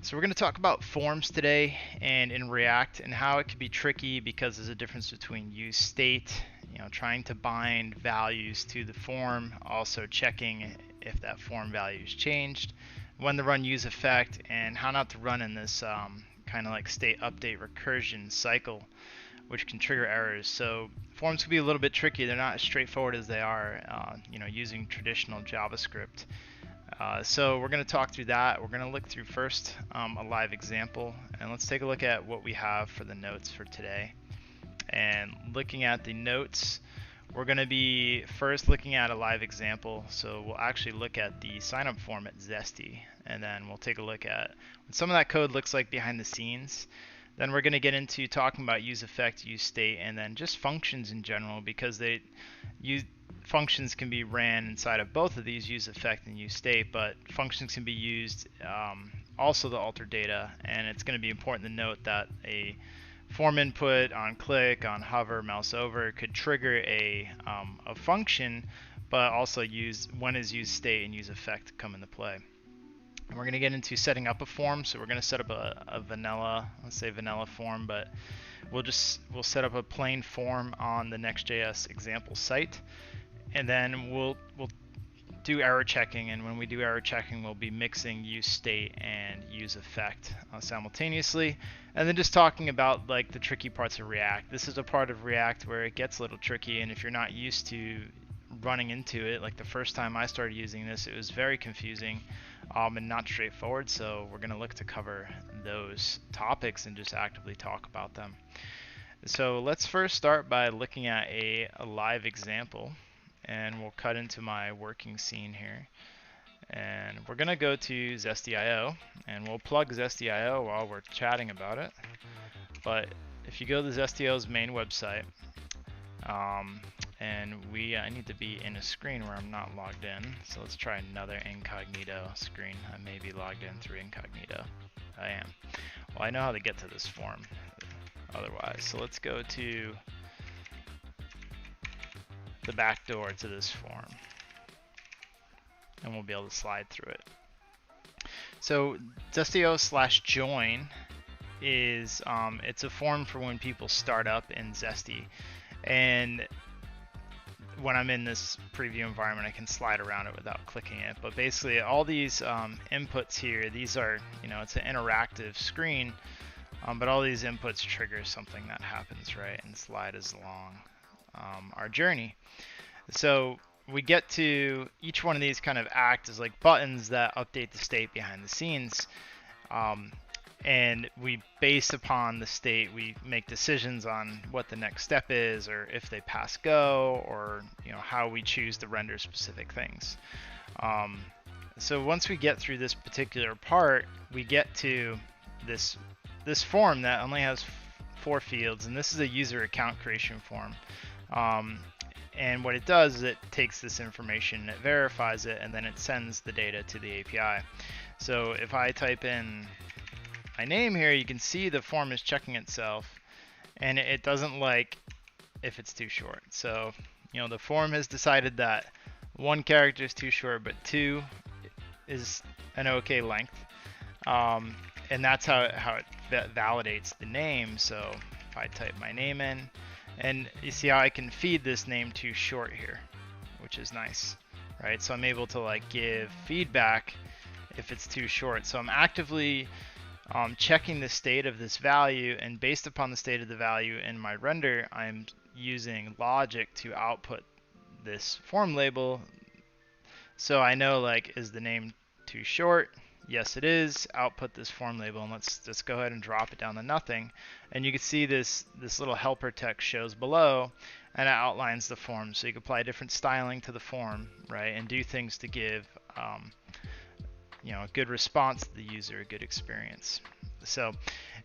So we're going to talk about forms today and in React and how it can be tricky because there's a difference between use state, trying to bind values to the form, also checking if that form value is changed, when to run use effect, and how not to run in this kind of like state update recursion cycle, which can trigger errors. So forms can be a little bit tricky. They're not as straightforward as they are, using traditional JavaScript. So we're going to talk through that. We're going to look through first a live example, and let's take a look at what we have for the notes for today. And looking at the notes, we're going to be first looking at a live example. So we'll actually look at the sign-up form at Zesty, and then we'll take a look at what some of that code looks like behind the scenes. Then we're going to get into talking about use effect, use state, and then just functions in general, because functions can be ran inside of both of these, use effect and use state, but functions can be used also to alter data, and it's going to be important to note that a form input on click, on hover, mouse over could trigger a function, but also when is use state and use effect come into play. And we're going to get into setting up a form, so we're going to set up a vanilla, let's say vanilla form, but we'll set up a plain form on the Next.js example site, and then we'll do error checking, and when we do error checking, we'll be mixing use state and use effect simultaneously, and then just talking about like the tricky parts of React. This is a part of React where it gets a little tricky, and if you're not used to running into it, like the first time I started using this, it was very confusing and not straightforward. So we're going to look to cover those topics and just actively talk about them. So let's first start by looking at a live example, and we'll cut into my working scene here. And we're going to go to Zesty.io, and we'll plug Zesty.io while we're chatting about it. But if you go to Zesty.io's main website, and I need to be in a screen where I'm not logged in. So let's try another incognito screen. I may be logged in through incognito. I am. Well, I know how to get to this form otherwise. So let's go to the back door to this form, and we'll be able to slide through it. So Zesty.io/join is it's a form for when people start up in Zesty, and when I'm in this preview environment, I can slide around it without clicking it. But basically, all these inputs here, these are, it's an interactive screen, but all these inputs trigger something that happens, right? And slide is along our journey. So we get to each one of these kind of act as like buttons that update the state behind the scenes. And we, based upon the state, we make decisions on what the next step is, or if they pass go, or how we choose to render specific things. So once we get through this particular part, we get to this form that only has 4 fields, and this is a user account creation form. And what it does is it takes this information, it verifies it, and then it sends the data to the API. So if I type in my name here, you can see the form is checking itself, and it doesn't like if it's too short. So the form has decided that 1 character is too short, but 2 is an okay length, and that's how it validates the name. So if I type my name in, and you see how I can feed this name too short here, which is nice, right? So I'm able to like give feedback if it's too short. So I'm actively checking the state of this value, and based upon the state of the value in my render, I'm using logic to output this form label. So I know, like, is the name too short? Yes, it is. Output this form label, and let's just go ahead and drop it down to nothing. And you can see this little helper text shows below, and it outlines the form. So you can apply different styling to the form, right, and do things to give a good response to the user, a good experience. So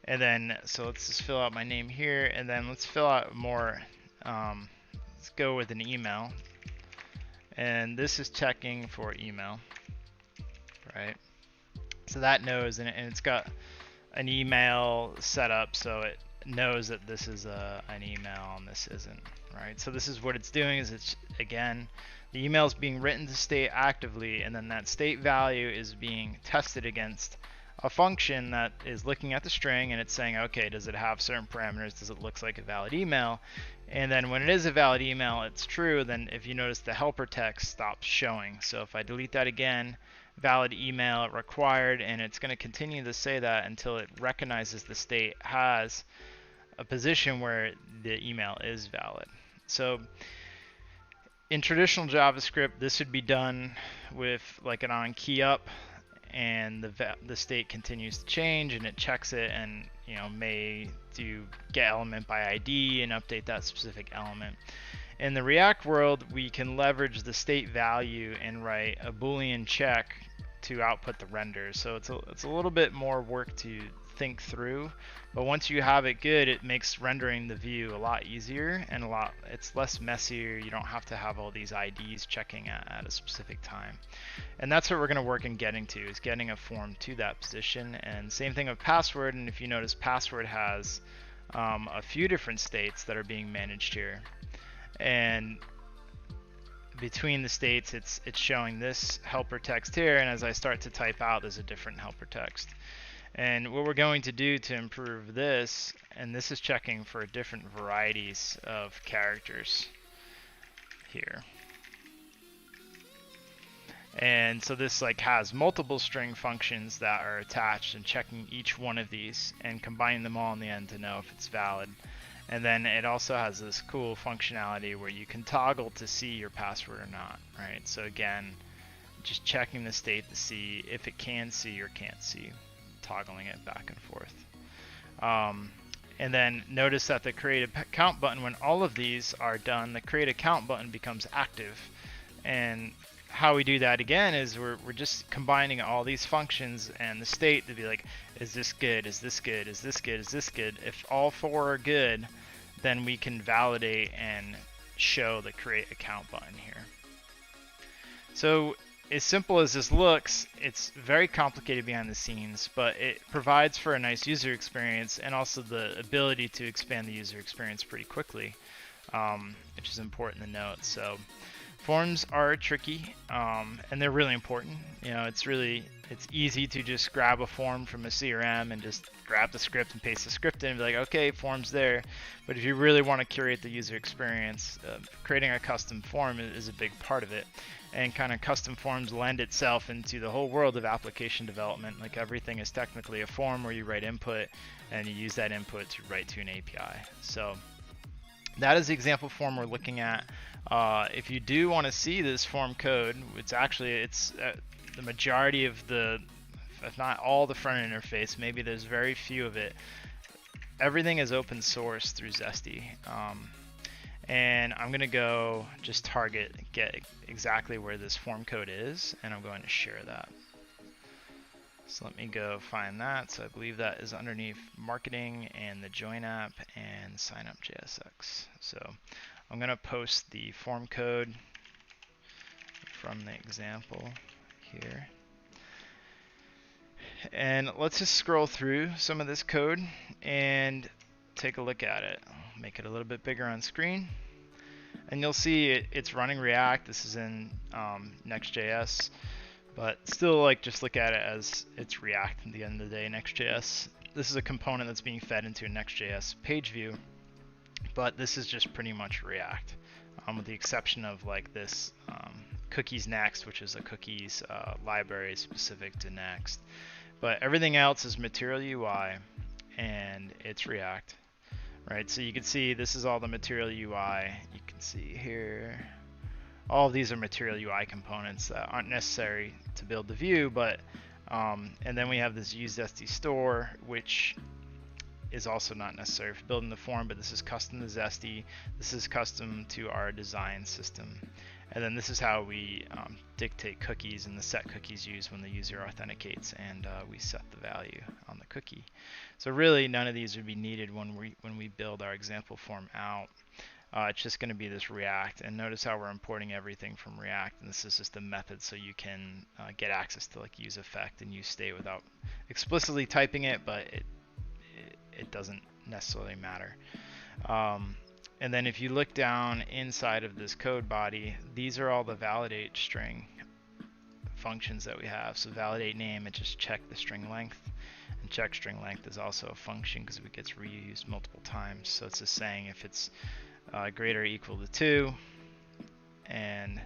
let's just fill out my name here, and then let's fill out more. Let's go with an email, and this is checking for email, right? So that knows, and it's got an email set up, so it knows that this is an email and this isn't, right? So this is what it's doing, is it's, again, the email is being written to state actively, and then that state value is being tested against a function that is looking at the string and it's saying, okay, does it have certain parameters? Does it look like a valid email? And then when it is a valid email, it's true. Then if you notice, the helper text stops showing. So if I delete that again, valid email required, and it's going to continue to say that until it recognizes the state has a position where the email is valid. So in traditional JavaScript, this would be done with like an on key up, and the state continues to change, and it checks it, and may do get element by ID and update that specific element. In the React world, we can leverage the state value and write a Boolean check to output the render. So it's a little bit more work to think through, but once you have it good, it makes rendering the view a lot easier and it's less messier. You don't have to have all these IDs checking at a specific time. And that's what we're going to work in getting to, is getting a form to that position. And same thing with password. And if you notice, password has a few different states that are being managed here. And between the states, it's showing this helper text here, and as I start to type out, there's a different helper text. And what we're going to do to improve this, and this is checking for different varieties of characters here. And so this has multiple string functions that are attached, and checking each one of these and combining them all in the end to know if it's valid. And then it also has this cool functionality where you can toggle to see your password or not, right? So again, just checking the state to see if it can see or can't see, toggling it back and forth. And then notice that the create account button, when all of these are done, the create account button becomes active. And how we do that again is we're just combining all these functions and the state to be like, is this good, is this good, is this good, is this good? If all four are good, then we can validate and show the create account button here. So as simple as this looks, it's very complicated behind the scenes, but it provides for a nice user experience and also the ability to expand the user experience pretty quickly, which is important to note. So forms are tricky, and they're really important. It's easy to just grab a form from a CRM and just grab the script and paste the script in and be like, okay, form's there. But if you really want to curate the user experience, creating a custom form is a big part of it. And kind of custom forms lend itself into the whole world of application development. Like everything is technically a form where you write input and you use that input to write to an API. So that is the example form we're looking at. If you do want to see this form code, it's the majority of the, if not all, the front end interface. Maybe there's very few of it. Everything is open source through Zesty. And I'm going to go just get exactly where this form code is, and I'm going to share that. So let me go find that. So I believe that is underneath marketing and the join app and sign up JSX. So I'm going to post the form code from the example here. And let's just scroll through some of this code and take a look at it. I'll make it a little bit bigger on screen. And you'll see it's running React. This is in Next.js. But still, just look at it as it's React at the end of the day. Next.js. This is a component that's being fed into a Next.js page view. But this is just pretty much React, with the exception of this cookies next, which is a cookies library specific to Next. But everything else is Material UI, and it's React, right? So you can see this is all the Material UI. You can see here, all of these are Material UI components that aren't necessary to build the view, but and then we have this use Zesty store, which is also not necessary for building the form, but this is custom to Zesty. This is custom to our design system. And then this is how we dictate cookies and the set cookies used when the user authenticates, and we set the value on the cookie. So really none of these would be needed when we build our example form out. It's just going to be this React, and notice how we're importing everything from React, and this is just a method so you can get access to use effect and use state without explicitly typing it, but it doesn't necessarily matter. And then if you look down inside of this code body, these are all the validate string functions that we have. So validate name, it just check the string length, and check string length is also a function because it gets reused multiple times. So it's just saying if it's greater or equal to 2. And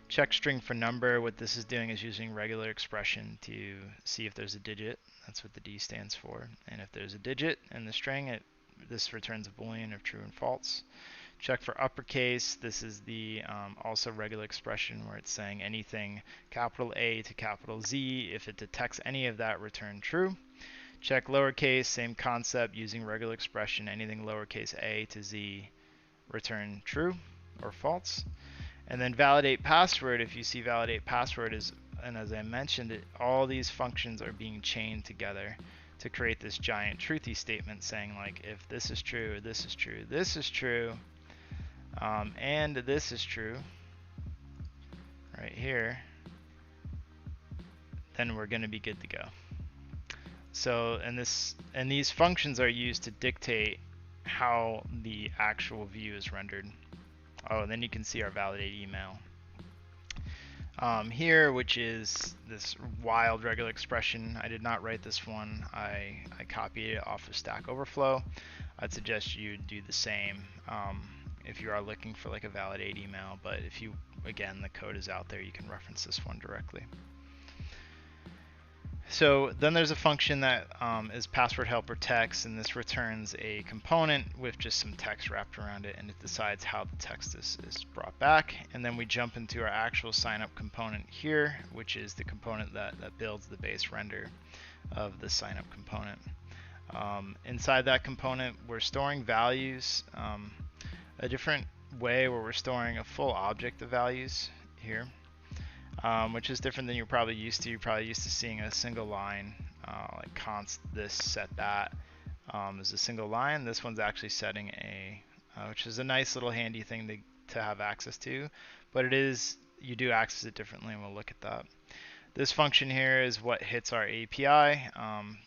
check string for number, what this is doing is using regular expression to see if there's a digit. That's what the D stands for. And if there's a digit in the string, this returns a boolean of true and false. Check for uppercase. This is the also regular expression where it's saying anything capital A to capital Z. If it detects any of that, return true. Check lowercase, same concept, using regular expression. Anything lowercase a to Z, return true or false. And then validate password. If you see validate password and as I mentioned, all these functions are being chained together to create this giant truthy statement saying like if this is true, this is true, this is true, and this is true right here, then we're going to be good to go. So and these functions are used to dictate how the actual view is rendered. Oh, and then you can see our validate email here, which is this wild regular expression. I did not write this one. I copied it off of Stack Overflow. I'd suggest you do the same if you are looking for like a validate email, but if you, again, the code is out there, you can reference this one directly. So then there's a function that is password helper text, and this returns a component with just some text wrapped around it, and it decides how the text is brought back. And then we jump into our actual signup component here, which is the component that builds the base render of the signup component. Inside that component, we're storing values, a different way where we're storing a full object of values here. Which is different than you're probably used to. You're probably used to seeing a single line, like const this, set that is a single line. This one's actually setting which is a nice little handy thing to have access to, but you do access it differently, and we'll look at that. This function here is what hits our API.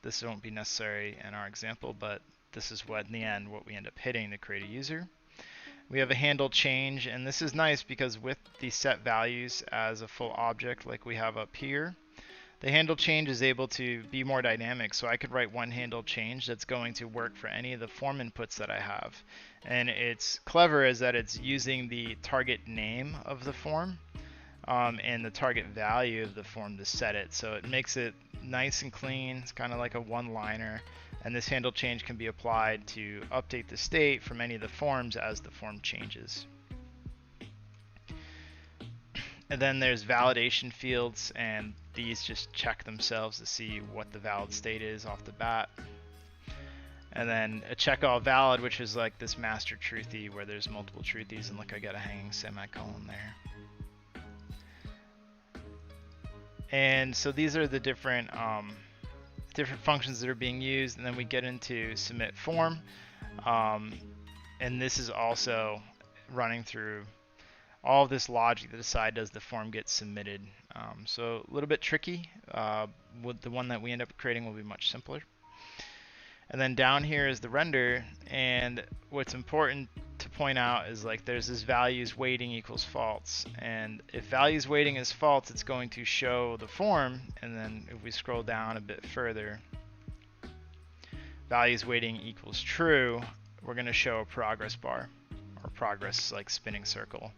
This won't be necessary in our example, but this is what, in the end, what we end up hitting to create a user. We have a handle change, and this is nice because with the set values as a full object like we have up here, the handle change is able to be more dynamic. So I could write one handle change that's going to work for any of the form inputs that I have. And it's clever is that it's using the target name of the form and the target value of the form to set it. So it makes it nice and clean. It's kind of like a one-liner. And this handle change can be applied to update the state from any of the forms as the form changes. And then there's validation fields, and these just check themselves to see what the valid state is off the bat. And then a check all valid, which is like this master truthy where there's multiple truthies, and look, I got a hanging semicolon there. And so these are the different functions that are being used, and then we get into submit form, and this is also running through all of this logic to decide does the form get submitted. So a little bit tricky. With the one that we end up creating will be much simpler. And then down here is the render, and what's important to point out is like there's this values weighting equals false, and if values weighting is false, it's going to show the form. And then if we scroll down a bit further, values weighting equals true, we're going to show a progress bar or progress like spinning circle.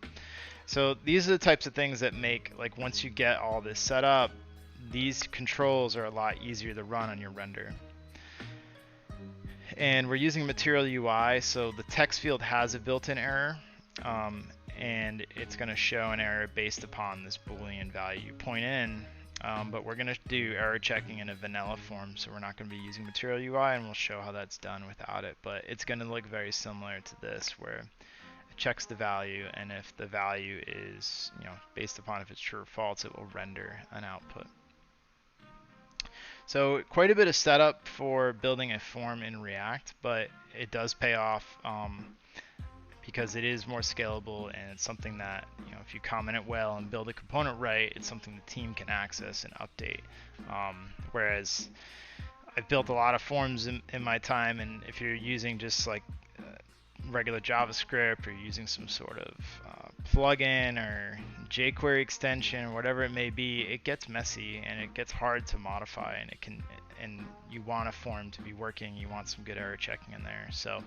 So these are the types of things that make, like, once you get all this set up, these controls are a lot easier to run on your render. And we're using Material UI, so the text field has a built-in error, and it's going to show an error based upon this Boolean value you point in, but we're going to do error checking in a vanilla form, so we're not going to be using Material UI, and we'll show how that's done without it. But it's going to look very similar to this, where it checks the value, and if the value is, based upon if it's true or false, it will render an output. So quite a bit of setup for building a form in React, but it does pay off because it is more scalable, and it's something that, if you comment it well and build a component right, it's something the team can access and update. Whereas I've built a lot of forms in my time, and if you're using just like regular JavaScript or using some sort of plugin or jQuery extension or whatever it may be, it gets messy and it gets hard to modify, and you want a form to be working, you want some good error checking in there. So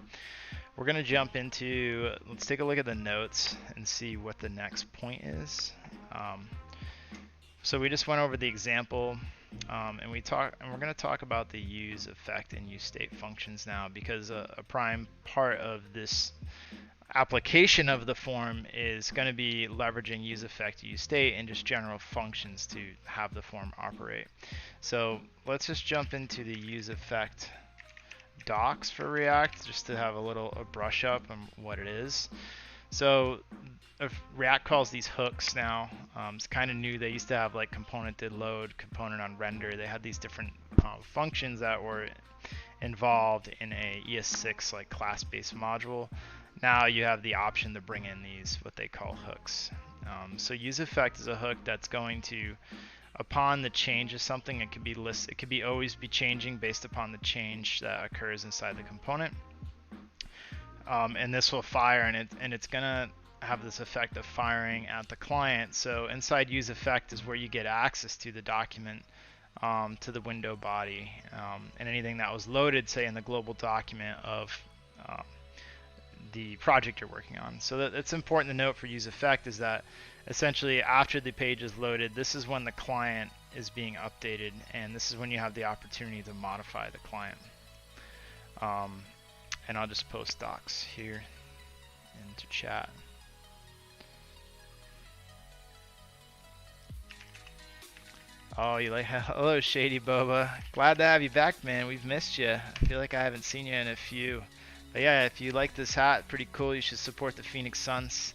we're going to jump into, let's take a look at the notes and see what the next point is. So we just went over the example, and we're going to talk about the use effect and use state functions now, because a prime part of this application of the form is going to be leveraging use effect, use state, and just general functions to have the form operate. So let's just jump into the use effect docs for React just to have a brush up on what it is. So if React calls these hooks now. It's kind of new. They used to have like component did load, component on render. They had these different functions that were involved in a ES6 like class-based module. Now you have the option to bring in these what they call hooks. So use effect is a hook that's going to, upon the change of something, it could be always be changing based upon the change that occurs inside the component. And this will fire, and it's gonna have this effect of firing at the client. So inside use effect is where you get access to the document, to the window body, and anything that was loaded, say in the global document of the project you're working on. So it's important to note for use effect is that essentially after the page is loaded, this is when the client is being updated, and this is when you have the opportunity to modify the client. And I'll just post docs here into chat. Oh, you like, hello Shady Boba. Glad to have you back, man. We've missed you. I feel like I haven't seen you in a few. But yeah, if you like this hat, pretty cool. You should support the Phoenix Suns.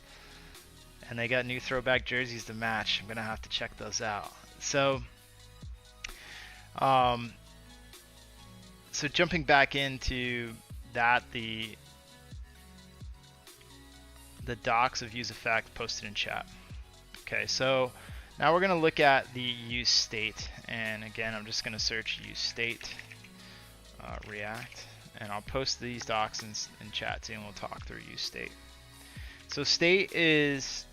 And they got new throwback jerseys to match. I'm gonna have to check those out. So, so jumping back into that, the docs of use effect posted in chat. Okay, so now we're going to look at the use state, and again I'm just going to search use state React, and I'll post these docs in chat too, and we'll talk through use state. So state is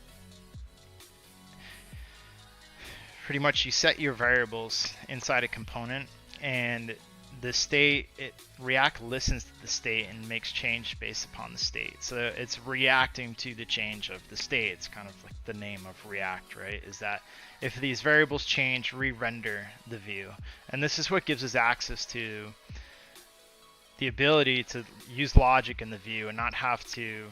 pretty much you set your variables inside a component, and the state, React listens to the state and makes change based upon the state. So it's reacting to the change of the state. It's kind of like the name of React, right? Is that if these variables change, re-render the view. And this is what gives us access to the ability to use logic in the view and not have to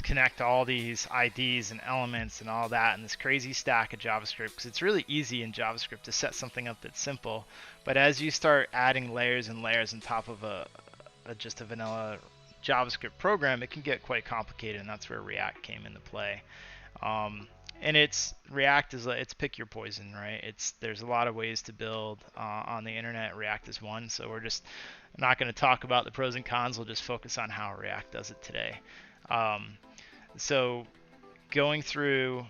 connect all these IDs and elements and all that in this crazy stack of JavaScript, because it's really easy in JavaScript to set something up that's simple, but as you start adding layers and layers on top of just a vanilla JavaScript program, it can get quite complicated, and that's where React came into play. And React is it's pick your poison, right? There's a lot of ways to build on the internet. React is one, so we're just not going to talk about the pros and cons. We'll just focus on how React does it today. So going through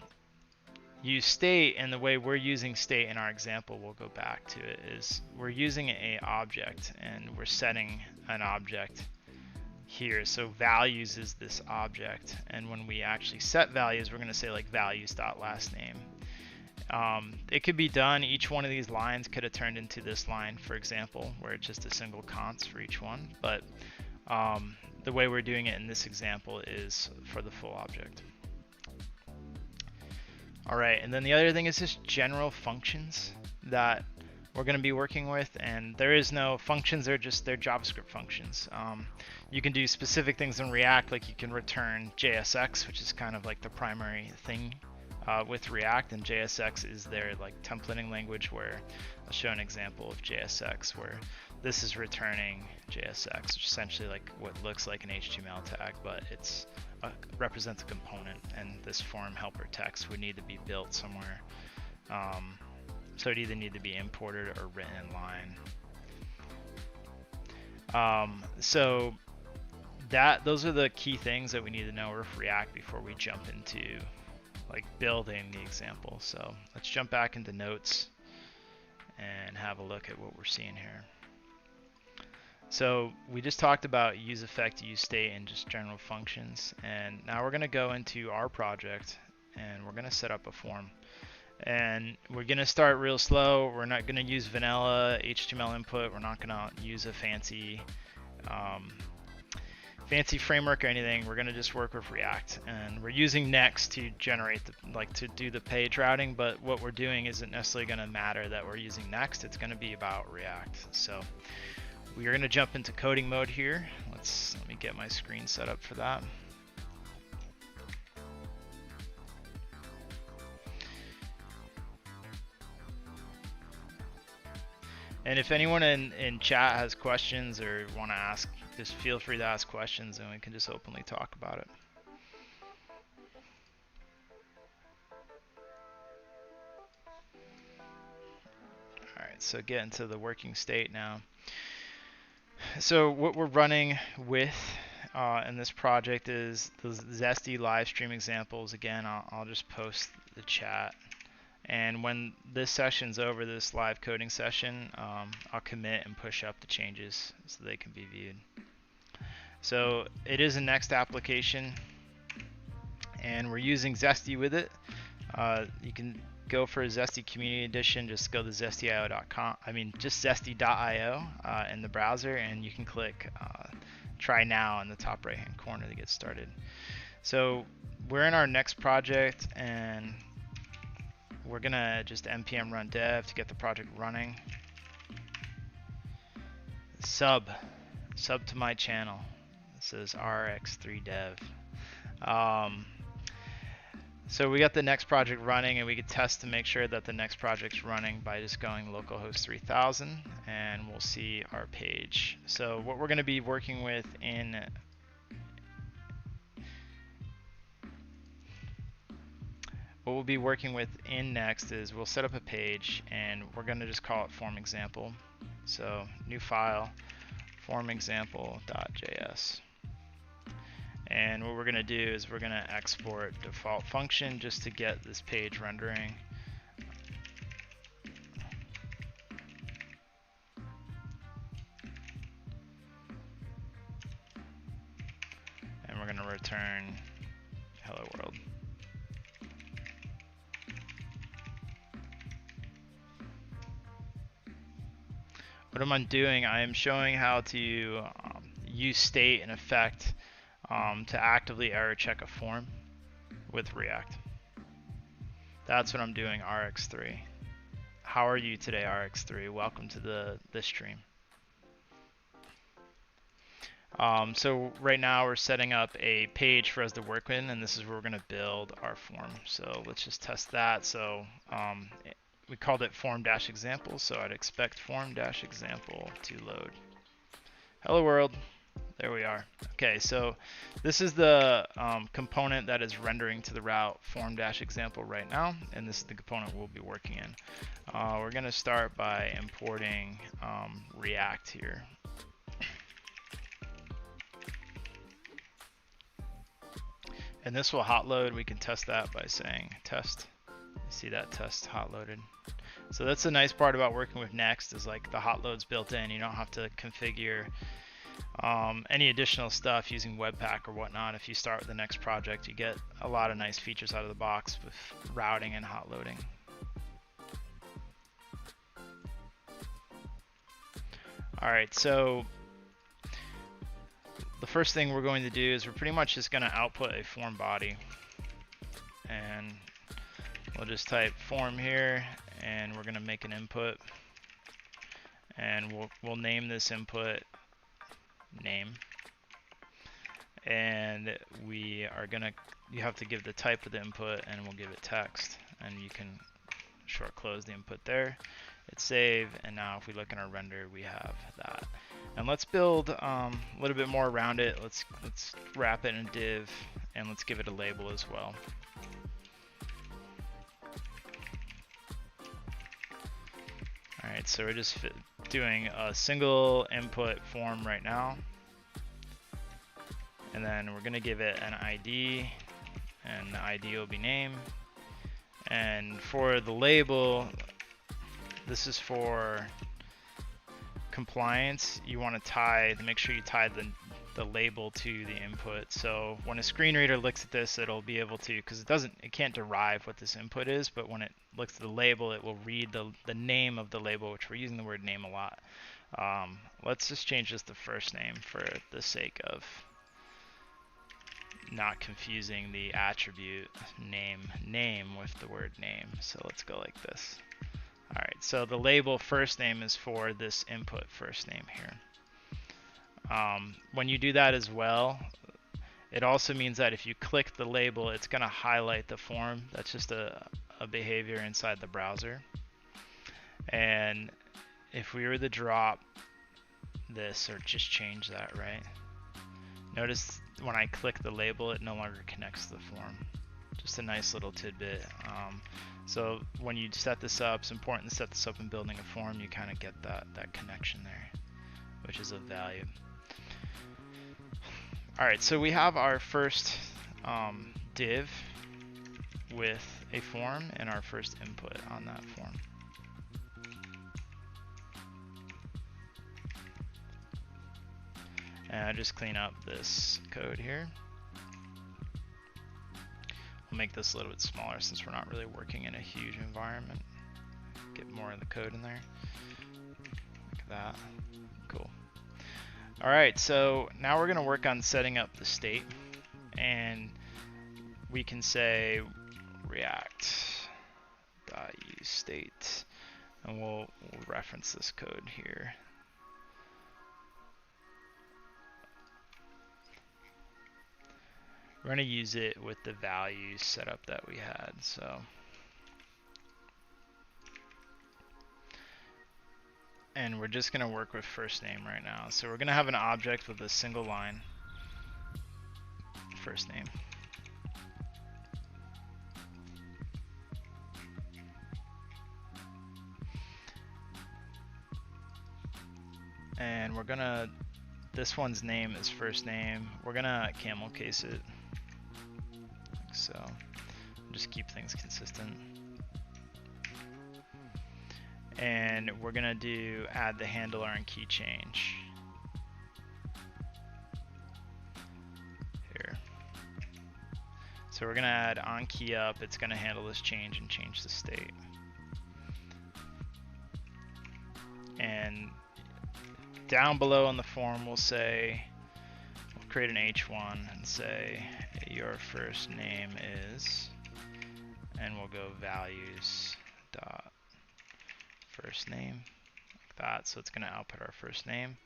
use state, and the way we're using state in our example, we'll go back to it, is we're using a object and we're setting an object here. So values is this object, and when we actually set values, we're going to say like values.lastname. It could be done, each one of these lines could have turned into this line, for example, where it's just a single const for each one, but the way we're doing it in this example is for the full object. Alright, and then the other thing is just general functions that we're going to be working with, and there is no functions, they're JavaScript functions. You can do specific things in React, like you can return JSX, which is kind of like the primary thing with React, and JSX is their like templating language, where I'll show an example of JSX where this is returning JSX, which is essentially like what looks like an HTML tag, but it's represents a component, and this form helper text would need to be built somewhere. So it either need to be imported or written in line. So those are the key things that we need to know with React before we jump into like building the example. So let's jump back into notes and have a look at what we're seeing here. So we just talked about use effect, use state, and just general functions, and now we're going to go into our project and we're going to set up a form. And we're going to start real slow. We're not going to use vanilla HTML input. We're not going to use a fancy framework or anything. We're going to just work with React, and we're using Next to generate to do the page routing, but what we're doing isn't necessarily going to matter that we're using Next. It's going to be about React. So we are going to jump into coding mode here. Let me get my screen set up for that. And if anyone in chat has questions or want to ask, just feel free to ask questions and we can just openly talk about it. All right, so get into the working state now. So what we're running with in this project is the Zesty live stream examples. Again, I'll just post the chat. And when this session's over, this live coding session, I'll commit and push up the changes so they can be viewed. So it is a Next application, and we're using Zesty with it. You can go for a Zesty Community Edition. Just go to zestio.com. Just zesty.io in the browser, and you can click Try Now in the top right-hand corner to get started. So we're in our next project, and we're gonna just npm run dev to get the project running. Sub to my channel. This is rx3dev. So we got the next project running, and we could test to make sure that the next project's running by just going localhost 3000, and we'll see our page. So what we're gonna be working with in Next is we'll set up a page, and we're going to just call it form example. So new file, form example.js. And what we're going to do is we're going to export default function just to get this page rendering. And we're going to return hello world. What am I doing? I am showing how to use state and effect to actively error check a form with React. That's what I'm doing, RX3. How are you today, RX3? Welcome to this stream. So right now we're setting up a page for us to work in, and this is where we're going to build our form. So let's just test that. So we called it form-example, so I'd expect form-example to load. Hello world. There we are. Okay, so this is the component that is rendering to the route form-example right now, and this is the component we'll be working in. We're going to start by importing React here. And this will hot load. We can test that by saying test. You see that test hot loaded. So that's the nice part about working with Next is like the hot load's built in. You don't have to configure any additional stuff using Webpack or whatnot. If you start with the next project, you get a lot of nice features out of the box with routing and hot loading. All right, so the first thing we're going to do is we're pretty much just going to output a form body, and we'll just type form here, and we're going to make an input, and we'll name this input name, and we are going to, you have to give the type of the input, and we'll give it text, and you can short close the input there. It's save, and now if we look in our render, we have that. And let's build a little bit more around it. Let's wrap it in a div, and let's give it a label as well. All right, so we're just doing a single input form right now, and then we're going to give it an ID, and the ID will be name. And for the label, this is for compliance. You want to make sure you tie the label to the input. So when a screen reader looks at this, it'll be able to, because it can't derive what this input is, but when it looks at the label, it will read the name of the label, which we're using the word name a lot. Let's just change this to first name for the sake of not confusing the attribute name with the word name. So let's go like this. All right, so the label first name is for this input first name here. When you do that as well, it also means that if you click the label, it's going to highlight the form. That's just a behavior inside the browser. And if we were to drop this or just change that, right? Notice when I click the label, it no longer connects to the form. Just a nice little tidbit. So when you set this up, it's important to set this up in building a form. You kind of get that connection there, which is of value. All right, so we have our first div with a form and our first input on that form. And I just clean up this code here. We'll make this a little bit smaller since we're not really working in a huge environment. Get more of the code in there. Like that. Cool. All right, so now we're going to work on setting up the state. And we can say react.useState. And we'll reference this code here. We're going to use it with the values setup that we had. So, and we're just going to work with first name right now. So we're going to have an object with a single line, first name. And we're going to, this one's name is first name. We're going to camel case it. So just keep things consistent. And we're gonna do add the handler and key change here. So we're gonna add on key up. It's gonna handle this change and change the state. And down below in the form we'll say, we'll create an H1 and say your first name is, and we'll go values dot first name like that. So it's going to output our first name,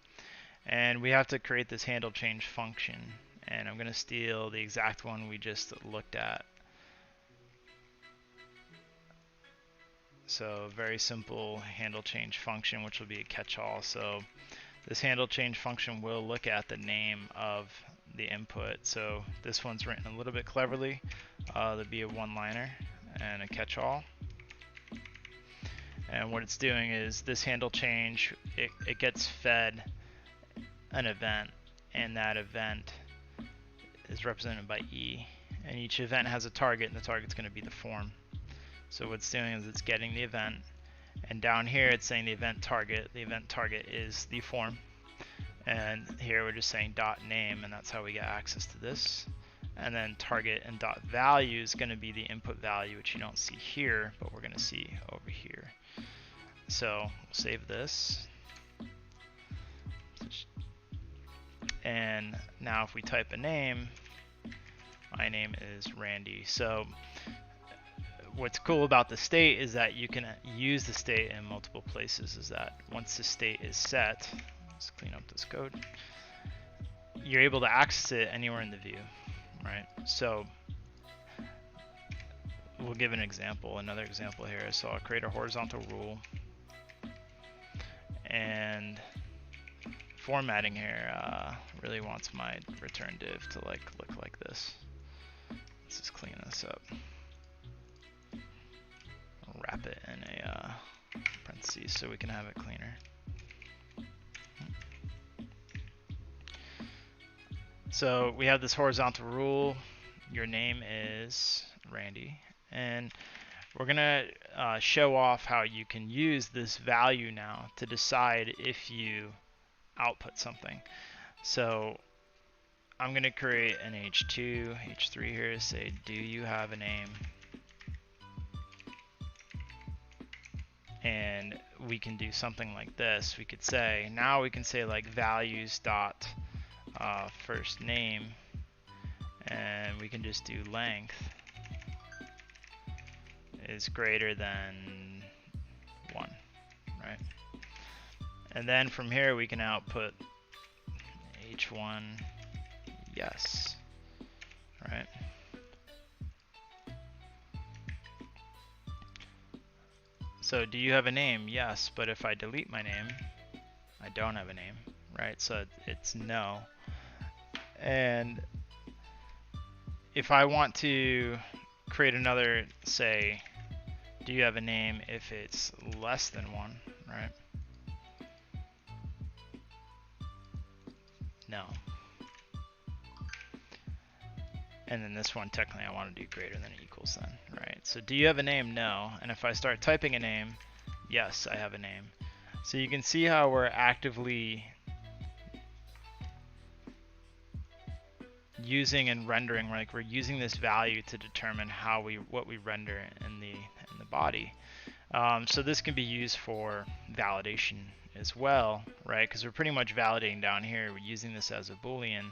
and we have to create this handle change function, and I'm going to steal the exact one we just looked at. So very simple handle change function, which will be a catch-all. So this handle change function will look at the name of the input. So this one's written a little bit cleverly. There'll be a one-liner and a catch-all. And what it's doing is this handle change, it gets fed an event, and that event is represented by E. And each event has a target, and the target's going to be the form. So what it's doing is it's getting the event, and down here it's saying the event target. The event target is the form. And here we're just saying dot name, and that's how we get access to this. And then target and dot value is going to be the input value, which you don't see here, but we're going to see over here. So we'll save this. And now if we type a name, my name is Randy. So what's cool about the state is that you can use the state in multiple places. Is that once the state is set, let's clean up this code, you're able to access it anywhere in the view, right? So we'll give an example, another example here. So I'll create a horizontal rule, and formatting here really wants my return div to look like this. Let's just clean this up. I'll wrap it in a parentheses so we can have it cleaner. So we have this horizontal rule. Your name is Randy, and we're gonna show off how you can use this value now to decide if you output something. So I'm going to create an H2, H3 here, say, do you have a name? And we can do something like this. We could say, now we can say like values dot first name, and we can just do length is greater than 1, right? And then from here we can output H1 yes, right? So do you have a name? Yes, but if I delete my name, I don't have a name, right? So it's no. And if I want to create another, say, do you have a name if it's less than 1, right? No. And then this one, technically, I want to do greater than or equals then, right? So do you have a name? No. And if I start typing a name, yes, I have a name. So you can see how we're actively using and rendering, like we're using this value to determine what we render in the body. So this can be used for validation as well, right? Because we're pretty much validating down here. We're using this as a Boolean,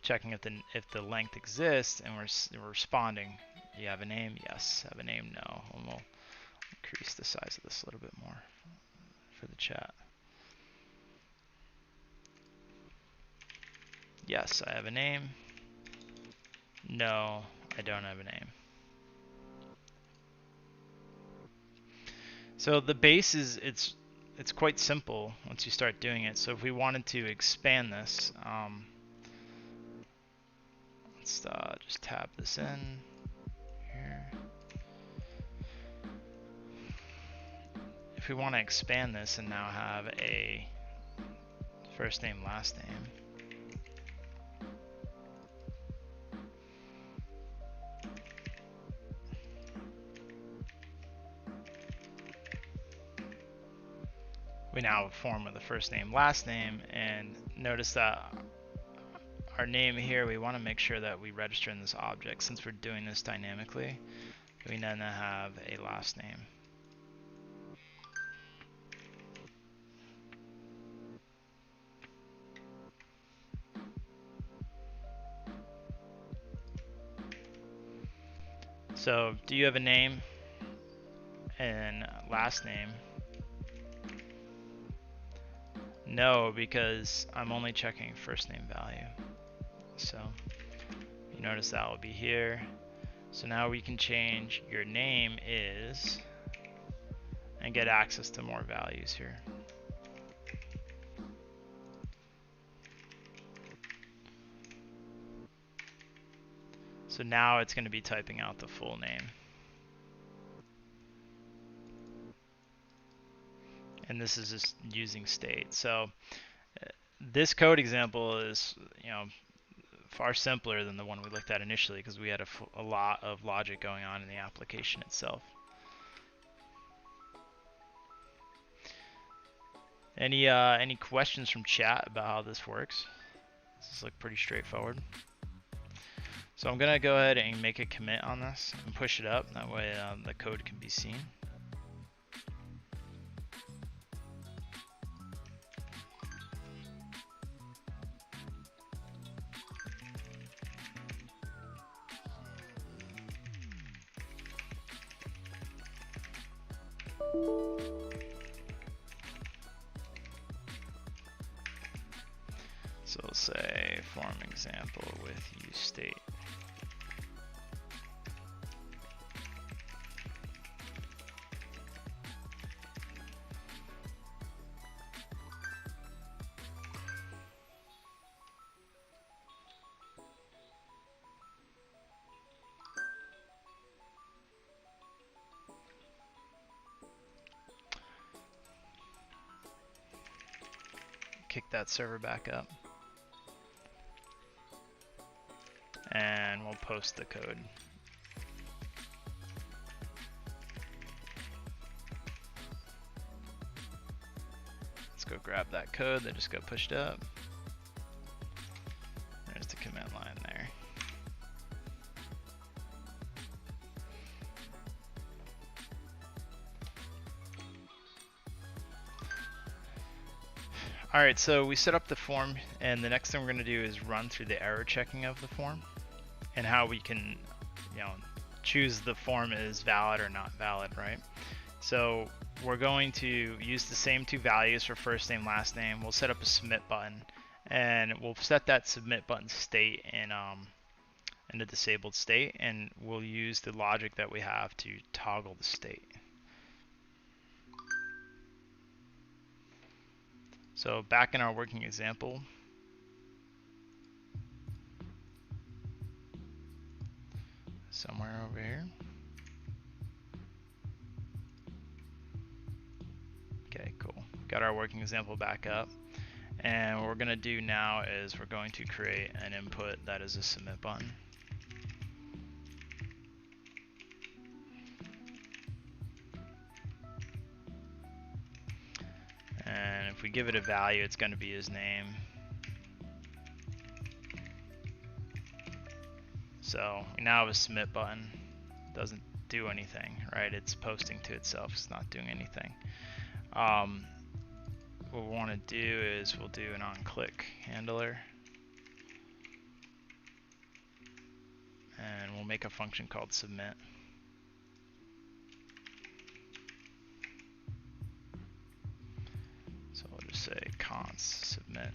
checking if the length exists, and we're responding. Do you have a name? Yes. Have a name? No. And we'll increase the size of this a little bit more for the chat. Yes, I have a name. No, I don't have a name. So the base is it's quite simple once you start doing it. So if we wanted to expand this, let's just tab this in here. If we want to expand this and now have a first name, last name, we now have a form with a first name, last name, and notice that our name here, we want to make sure that we register in this object. Since we're doing this dynamically, we then have a last name. So do you have a name and last name? No, because I'm only checking first name value. So you notice that will be here. So now we can change your name is and get access to more values here. So now it's going to be typing out the full name. And this is just using state. So this code example is, far simpler than the one we looked at initially because we had a lot of logic going on in the application itself. Any questions from chat about how this works? This is like pretty straightforward. So I'm gonna go ahead and make a commit on this and push it up. That way the code can be seen. So we'll say form example with use state. Kick that server back up. And we'll post the code. Let's go grab that code that just got pushed up. There's the commit. All right, so we set up the form, and the next thing we're going to do is run through the error checking of the form and how we can, you know, choose the form as valid or not valid, right? So we're going to use the same two values for first name, last name. We'll set up a submit button, and we'll set that submit button state in a disabled state, and we'll use the logic that we have to toggle the state. So back in our working example, somewhere over here. Okay, cool. Got our working example back up. And what we're going to do now is we're going to create an input that is a submit button. And if we give it a value, it's going to be his name. So we now have a submit button. It doesn't do anything, right? It's posting to itself. It's not doing anything. What we want to do is we'll do an onClick handler. And we'll make a function called submit. So we'll just say const submit.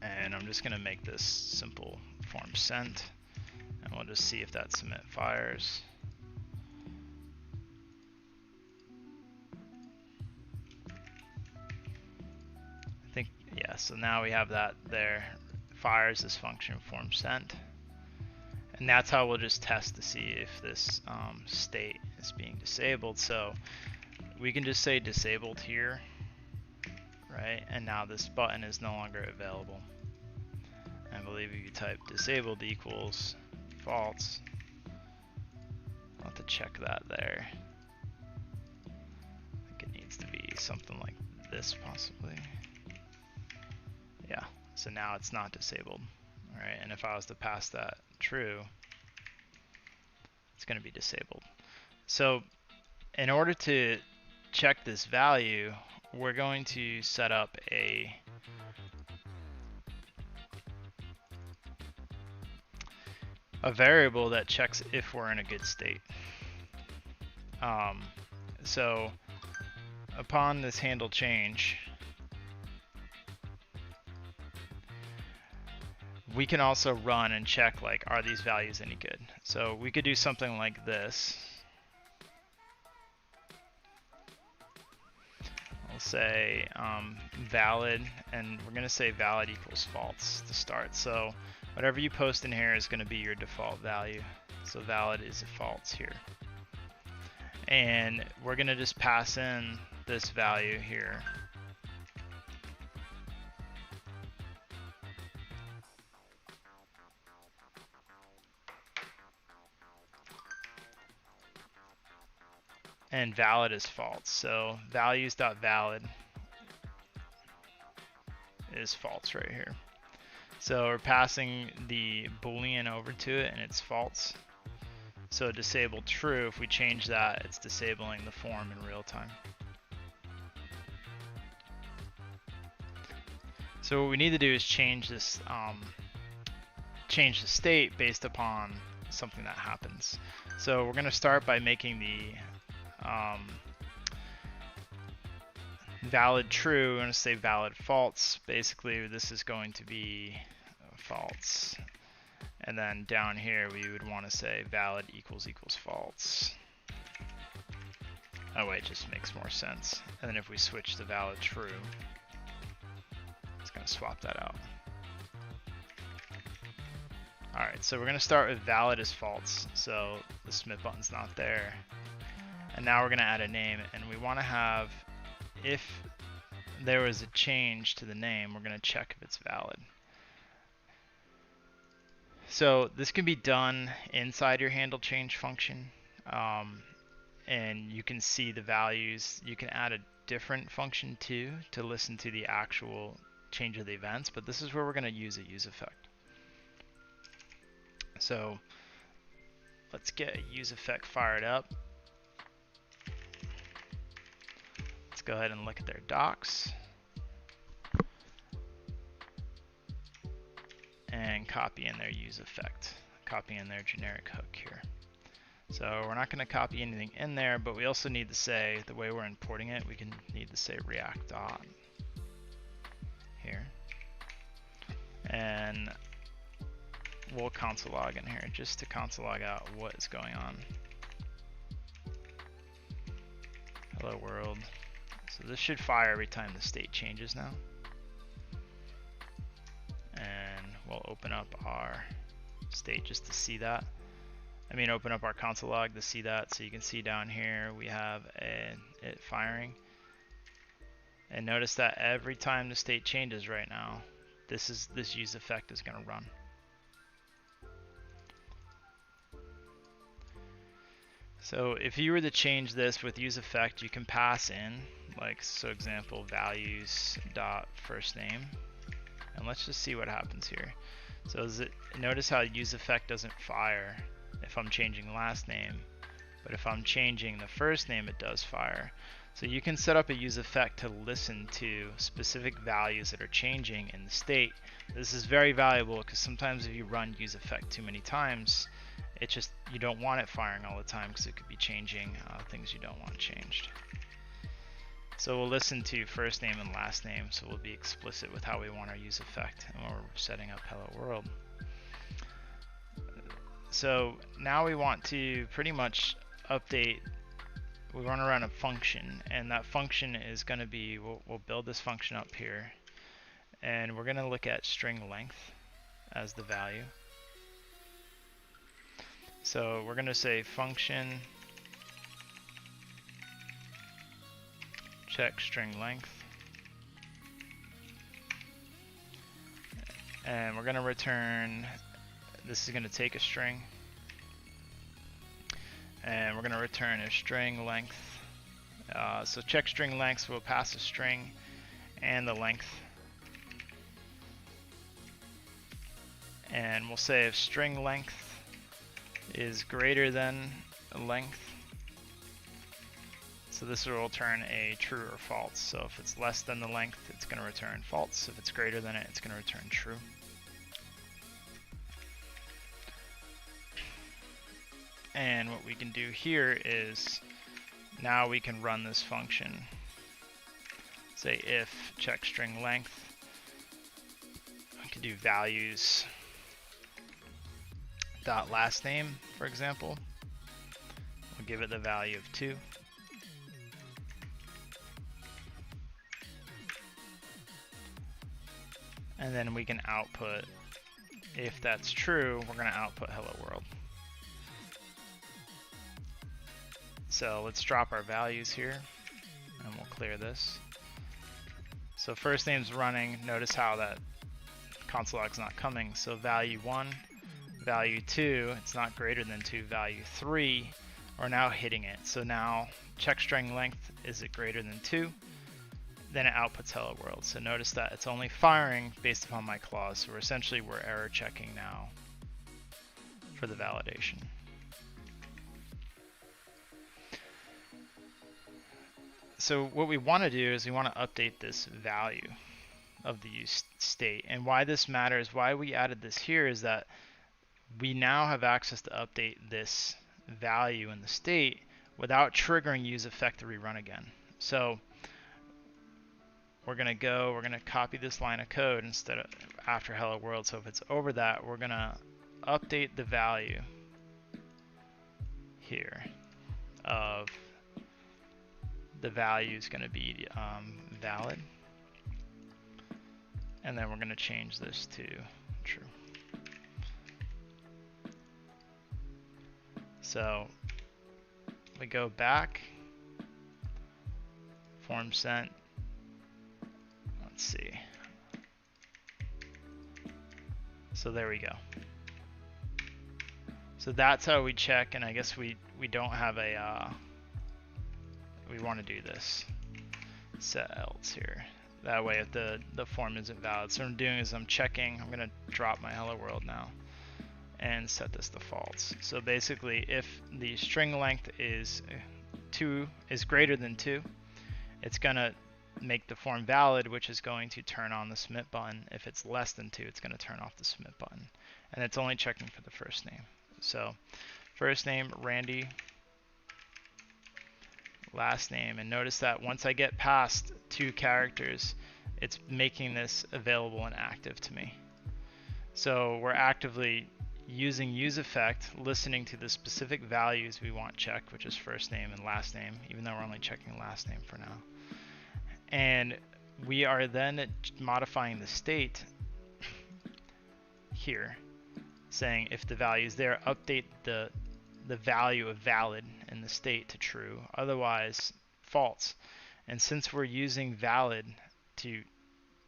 And I'm just going to make this simple form sent, and we'll just see if that submit fires. I think, yeah, so now we have that there, fires this function form sent. And that's how we'll just test to see if this state is being disabled. So we can just say disabled here, right? And now this button is no longer available. I believe if you type disabled equals false, I'll have to check that there. I think it needs to be something like this possibly. Yeah, so now it's not disabled. All right, and if I was to pass that true, it's going to be disabled. So in order to check this value, we're going to set up a variable that checks if we're in a good state. So upon this handle change, we can also run and check, like, are these values any good? So we could do something like this. We'll say valid, and we're going to say valid equals false to start. So whatever you post in here is going to be your default value. So valid is a false here. And we're going to just pass in this value here. And valid is false. So values.valid is false right here. So we're passing the Boolean over to it, and it's false. So disable true, if we change that, it's disabling the form in real time. So what we need to do is change this, change the state based upon something that happens. So we're going to start by making the valid true. We're going to say valid false. Basically, this is going to be false. And then down here, we would want to say valid equals false. Oh wait, just makes more sense. And then if we switch to valid true, it's going to swap that out. Alright, so we're going to start with valid is false. So the submit button's not there. And now we're going to add a name, and we want to have, if there was a change to the name, we're going to check if it's valid. So this can be done inside your handle change function, and you can see the values. You can add a different function too to listen to the actual change of the events, but this is where we're going to use a use effect. So let's get a use effect fired up. go ahead and look at their docs and copy in their use effect, copy in their generic hook here. So we're not going to copy anything in there, but we also need to say, the way we're importing it, we can need to say React dot here. And we'll console log in here just to console log out what is going on. Hello world. So this should fire every time the state changes now. And we'll open up our state just to see that. Open up our console log to see that. So you can see down here we have it firing. And notice that every time the state changes right now, this use effect is going to run. So if you were to change this with use effect, you can pass in, like, so example, values dot first name. And let's just see what happens here. So notice how use effect doesn't fire if I'm changing last name, but if I'm changing the first name, it does fire. So you can set up a use effect to listen to specific values that are changing in the state. This is very valuable because sometimes if you run use effect too many times, you don't want it firing all the time because it could be changing things you don't want changed. So we'll listen to first name and last name, so we'll be explicit with how we want our use effect and when we're setting up hello world. So now we want to pretty much update, we want to run a function, and that function is going to be, we'll build this function up here, and we're going to look at string length as the value. So we're going to say function check string length, and we're going to return, this is going to take a string, and we're going to return a string length. So check string length, so we'll pass a string and the length, and we'll say if string length is greater than length, so this will return a true or false. So if it's less than the length, it's going to return false. If it's greater than it, it's going to return true. And what we can do here is now we can run this function. Say if check string length, we can do values dot last name, for example. We'll give it the value of 2. And then we can output, if that's true, we're going to output hello world. So let's drop our values here, and we'll clear this. So first name's running, notice how that console log's not coming. So value 1, value 2, it's not greater than 2, value 3, we're now hitting it. So now check string length, is it greater than 2? Then it outputs hello world. So notice that it's only firing based upon my clause. So we're error checking now for the validation. So what we want to do is we want to update this value of the use state. And why this matters, why we added this here, is that we now have access to update this value in the state without triggering use effect to rerun again. So we're going to copy this line of code instead of after hello world. So if it's over that, we're going to update the value here of the value is going to be valid, and then we're going to change this to true. So we go back, form sent, let's see, so there we go. So that's how we check, and I guess we don't have a we want to do this set else here. That way if the form isn't valid. So what I'm doing is I'm checking, I'm going to drop my hello world now and set this to false. So basically if the string length is greater than 2, it's going to make the form valid, which is going to turn on the submit button. If it's less than 2, it's going to turn off the submit button. And it's only checking for the first name. So first name, Randy, last name. And notice that once I get past 2 characters, it's making this available and active to me. So we're actively using useEffect, listening to the specific values we want checked, which is first name and last name, even though we're only checking last name for now. And we are then modifying the state here, saying if the value is there, update the value of valid in the state to true, otherwise false. And since we're using valid to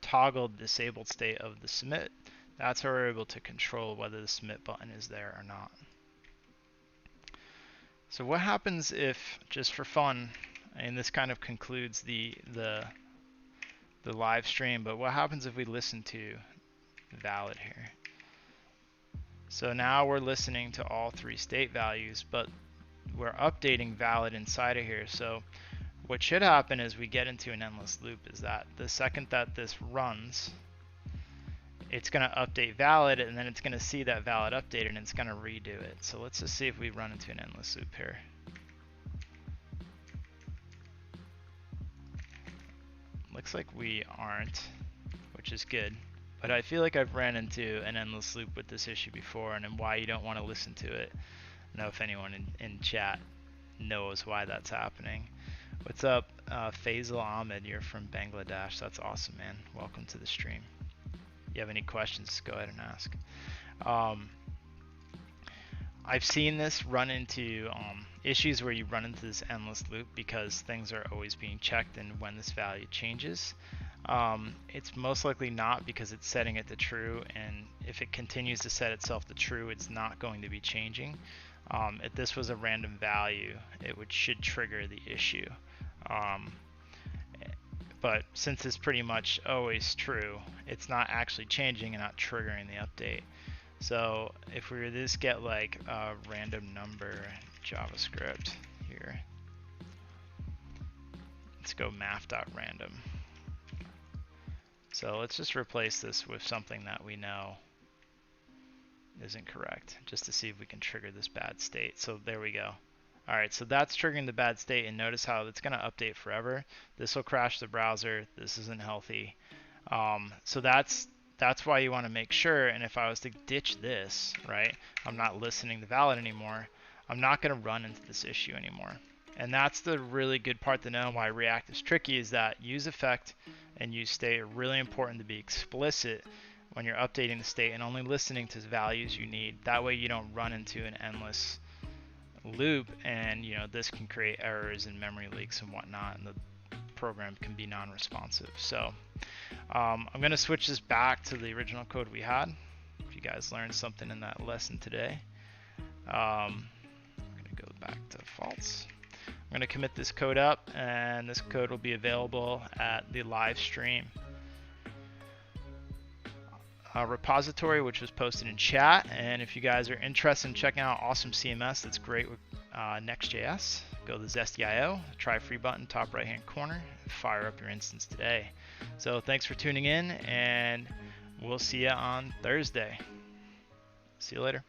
toggle the disabled state of the submit, that's how we're able to control whether the submit button is there or not. So what happens if, just for fun, and this kind of concludes the live stream, but what happens if we listen to valid here? So now we're listening to all 3 state values, but we're updating valid inside of here. So what should happen is we get into an endless loop, is that the second that this runs, it's going to update valid, and then it's going to see that valid updated, and it's going to redo it. So let's just see if we run into an endless loop here. Looks like we aren't, which is good. But I feel like I've ran into an endless loop with this issue before, and why you don't want to listen to it. I don't know if anyone in chat knows why that's happening. What's up, Faisal Ahmed? You're from Bangladesh. That's awesome, man. Welcome to the stream. If you have any questions, go ahead and ask. I've seen this run into issues where you run into this endless loop because things are always being checked, and when this value changes, it's most likely not because it's setting it to true, and if it continues to set itself to true, it's not going to be changing. If this was a random value, it should trigger the issue. But since it's pretty much always true, it's not actually changing and not triggering the update. So if we were to just get like a random number JavaScript here, let's go math.random. So let's just replace this with something that we know isn't correct, just to see if we can trigger this bad state. So there we go. All right, so that's triggering the bad state, and notice how it's going to update forever. This will crash the browser. This isn't healthy. So that's why you want to make sure. And if I was to ditch this, right, I'm not listening to valid anymore, I'm not going to run into this issue anymore. And that's the really good part to know why React is tricky, is that useEffect and useState are really important to be explicit when you're updating the state and only listening to the values you need. That way you don't run into an endless loop, and this can create errors and memory leaks and whatnot, and the program can be non-responsive. So I'm going to switch this back to the original code we had. If you guys learned something in that lesson today, I'm going to go back to false. I'm going to commit this code up, and this code will be available at the live stream repository, which was posted in chat. And if you guys are interested in checking out awesome CMS that's great with Next.js, go to the Zesty.io, try free button, top right hand corner, fire up your instance today. So thanks for tuning in, and we'll see you on Thursday. See you later.